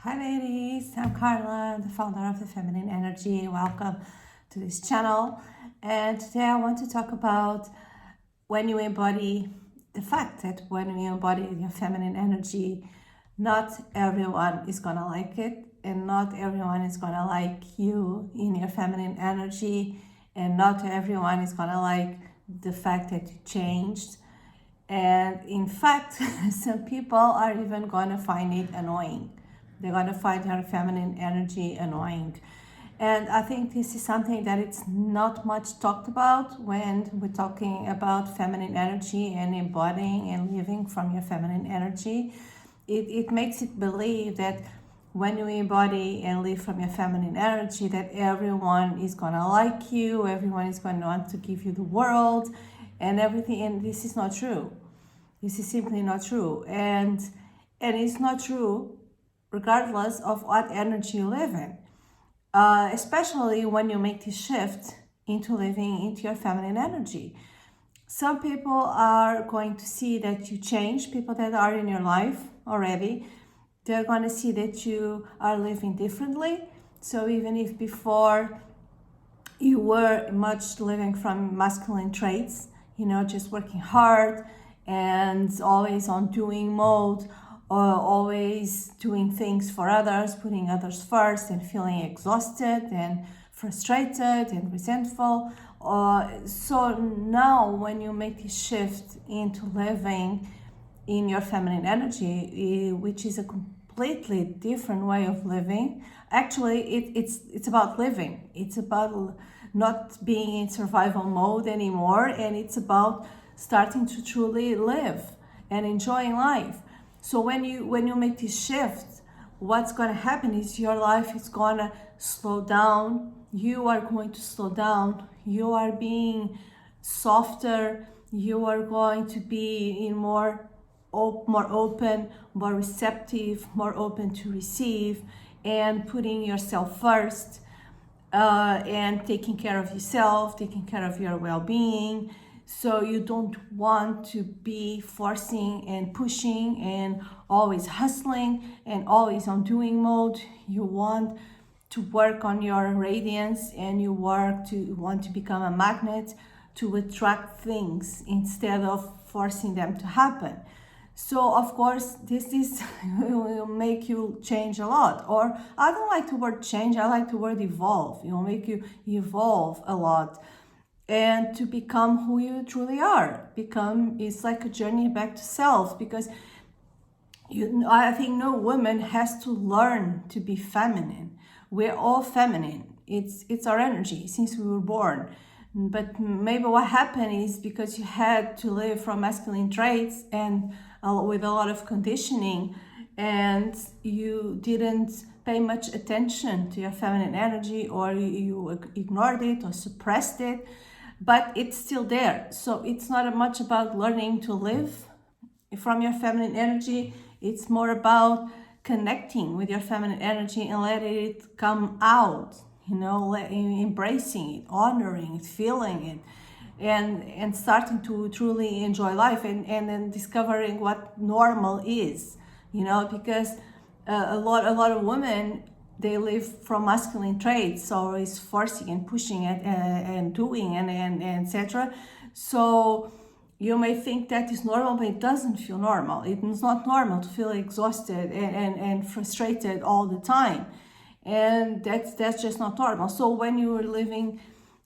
Hi ladies, I'm Carla, the founder of the Feminine Energy. Welcome to this channel. And today I want to talk about when you embody the fact that when you embody your feminine energy, not everyone is gonna like it, and not everyone is gonna like you in your feminine energy, and not everyone is gonna like the fact that you changed. And in fact, some people are even gonna find it annoying. They're gonna find her feminine energy annoying. And I think this is something that it's not much talked about when we're talking about feminine energy and embodying and living from your feminine energy. It makes it believe that when you embody and live from your feminine energy, that everyone is gonna like you, everyone is gonna want to give you the world and everything. And this is not true. This is simply not true. And it's not true regardless of what energy you live in. Especially when you make this shift into living into your feminine energy. Some people are going to see that you change, people that are in your life already, they're going to see that you are living differently. So even if before you were much living from masculine traits, just working hard and always on doing mode, or always doing things for others, putting others first, and feeling exhausted and frustrated and resentful. So now when you make this shift into living in your feminine energy, which is a completely different way of living, actually it's about living. It's about not being in survival mode anymore, and it's about starting to truly live and enjoying life. So when you make this shift, what's going to happen is your life is going to slow down. You are going to slow down. You are being softer. You are going to be in more open, more receptive, more open to receive, and putting yourself first, and taking care of yourself, taking care of your well-being. So you don't want to be forcing and pushing and always hustling and always on doing mode. You want to work on your radiance, and you want to become a magnet to attract things instead of forcing them to happen. So of course this will make you change a lot. Or I don't like the word change, I like the word evolve. It will make you evolve a lot, and to become who you truly are. It's like a journey back to self, because I think no woman has to learn to be feminine. We're all feminine. It's our energy since we were born. But maybe what happened is because you had to live from masculine traits and with a lot of conditioning, and you didn't pay much attention to your feminine energy, or you ignored it or suppressed it, but it's still there. So it's not much about learning to live from your feminine energy. It's more about connecting with your feminine energy and letting it come out, embracing it, honoring it, feeling it, and starting to truly enjoy life, and then discovering what normal is, because a lot of women, they live from masculine traits, always forcing and pushing it and doing and etc. So you may think that is normal, but it doesn't feel normal. It's not normal to feel exhausted and frustrated all the time. And that's just not normal. So when you are living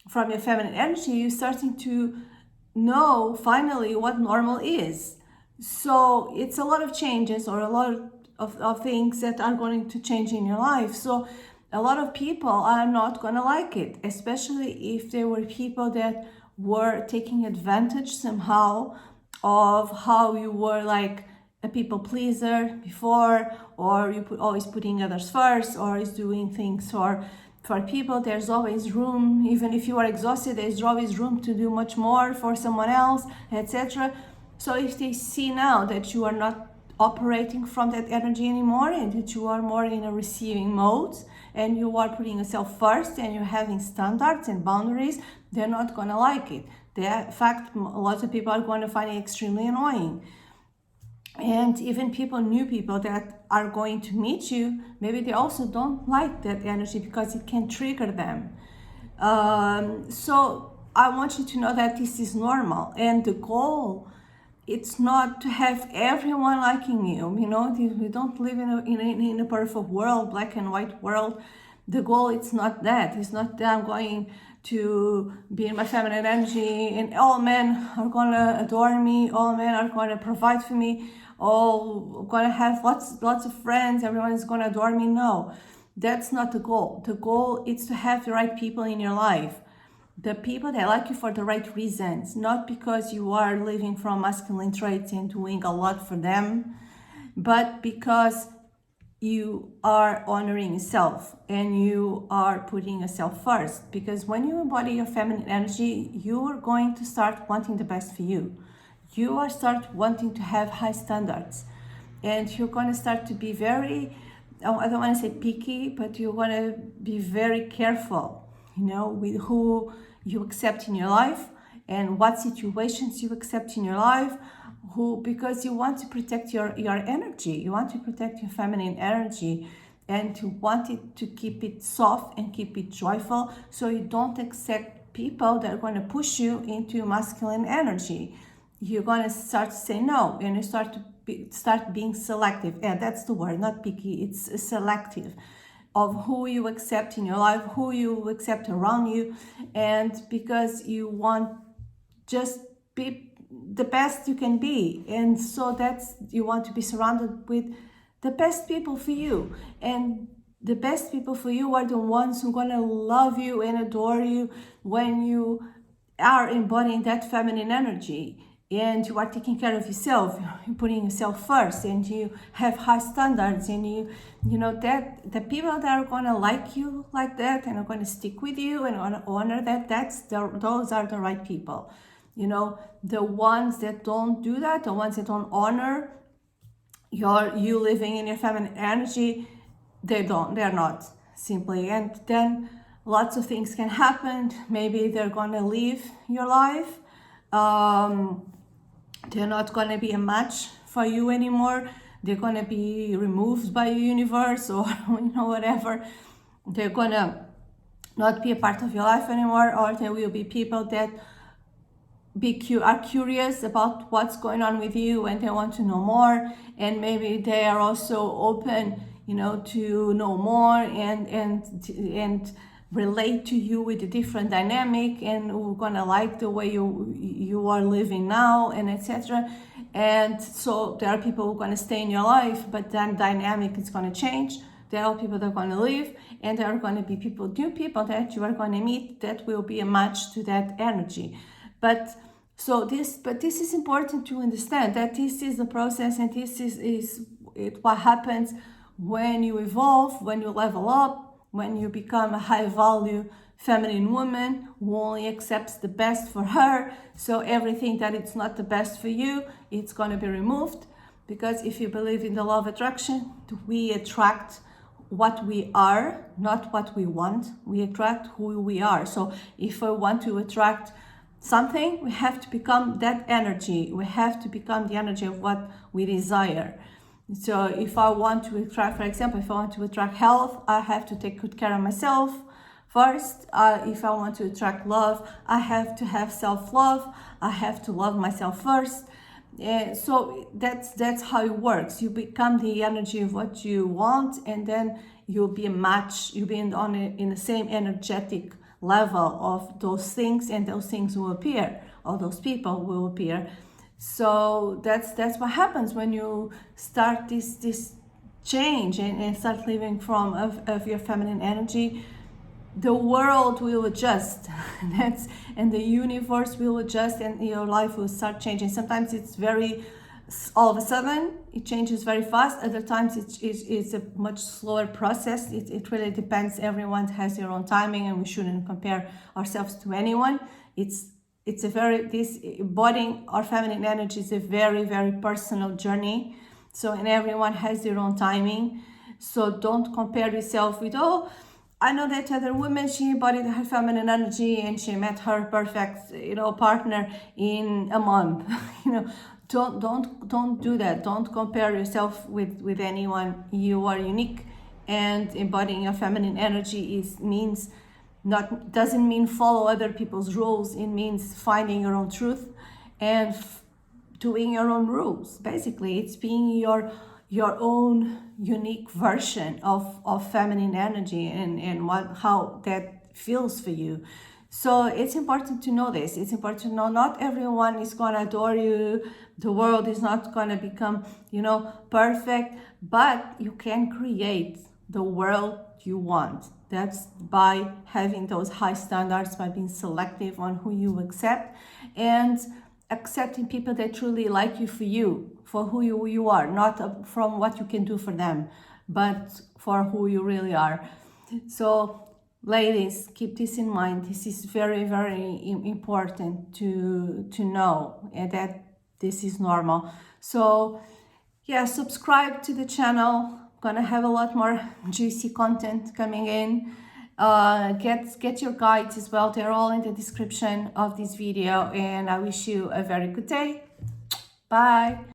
from your feminine energy, you're starting to know finally what normal is. So it's a lot of changes, or a lot of things that are going to change in your life. So a lot of people are not going to like it, especially if there were people that were taking advantage somehow of how you were like a people pleaser before, or you always putting others first, or is doing things for people. There's always room, even if you are exhausted, there's always room to do much more for someone else, etc. So if they see now that you are not operating from that energy anymore, and that you are more in a receiving mode, and you are putting yourself first, and you're having standards and boundaries, they're not going to like it. In fact, lots of people are going to find it extremely annoying. And even new people that are going to meet you, maybe they also don't like that energy because it can trigger them. So I want you to know that this is normal, and the goal, it's not to have everyone liking you. You know, we don't live in a perfect world, black and white world. The goal, it's not that. It's not that I'm going to be in my feminine energy and all men are gonna adore me, all men are gonna provide for me, all gonna have lots of friends, everyone is gonna adore me. No, that's not the goal. The goal is to have the right people in your life, the people that like you for the right reasons, not because you are living from masculine traits and doing a lot for them, but because you are honoring yourself and you are putting yourself first. Because when you embody your feminine energy, you are going to start wanting the best for you. You are start wanting to have high standards, and you're going to start to be very, I don't want to say picky, but you're going to be very careful, you know, with who you accept in your life and what situations you accept in your life, who, because you want to protect your energy, you want to protect your feminine energy, and you want it to keep it soft and keep it joyful, so you don't accept people that are going to push you into masculine energy. You're going to start to say no, and you start being selective. Yeah, that's the word, not picky, it's selective of who you accept in your life, who you accept around you, and because you want just be the best you can be, and so that's, you want to be surrounded with the best people for you, and the best people for you are the ones who are gonna love you and adore you when you are embodying that feminine energy, and you are taking care of yourself, you're putting yourself first, and you have high standards, and you know that the people that are going to like you like that and are going to stick with you and honor that, those are the right people. You know, the ones that don't do that, the ones that don't honor you living in your feminine energy, they're not, simply. And then lots of things can happen. Maybe they're gonna leave your life, they're not gonna be a match for you anymore, they're gonna be removed by the universe, or you know, whatever, they're gonna not be a part of your life anymore, or there will be people that are curious about what's going on with you and they want to know more, and maybe they are also open, you know, to know more and relate to you with a different dynamic, and we're gonna like the way you are living now, and etc. And so there are people who are going to stay in your life, but then dynamic is going to change. There are people that are going to leave, and there are going to be new people that you are going to meet that will be a match to that energy. But this is important to understand, that this is the process, and this is what happens when you evolve, when you level up, when you become a high value feminine woman who only accepts the best for her. So everything that it's not the best for you, it's going to be removed. Because if you believe in the law of attraction, we attract what we are, not what we want. We attract who we are. So if I want to attract something, we have to become that energy. We have to become the energy of what we desire. So if I want to attract, for example, if I want to attract health, I have to take good care of myself first. If I want to attract love, I have to have self-love. I have to love myself first. So that's how it works. You become the energy of what you want, and then you'll be a match. You'll be in the same energetic level of those things, and those things will appear, or those people will appear. So that's what happens when you start this change and start living from of your feminine energy. The world will adjust and the universe will adjust, and your life will start changing. Sometimes it's very, all of a sudden it changes very fast. Other times it's a much slower process. It really depends. Everyone has their own timing, and we shouldn't compare ourselves to anyone. It's a very, this embodying our feminine energy is a very, very personal journey. So, and everyone has their own timing. So don't compare yourself with, oh, I know that other woman, she embodied her feminine energy and she met her perfect, partner in a month. don't do that. Don't compare yourself with anyone. You are unique, and embodying your feminine energy means not doesn't mean follow other people's rules. It means finding your own truth and doing your own rules. Basically, it's being your own unique version of feminine energy and how that feels for you. So it's important to know this. It's important to know not everyone is going to adore you. The world is not going to become, perfect, but you can create the world you want. That's by having those high standards, by being selective on who you accept, and accepting people that truly like you for who you are, not from what you can do for them, but for who you really are. So ladies, keep this in mind. This is very, very important to know, and that this is normal. So yeah, subscribe to the channel. Gonna have a lot more juicy content coming in. Get your guides as well. They're all in the description of this video, and I wish you a very good day. Bye.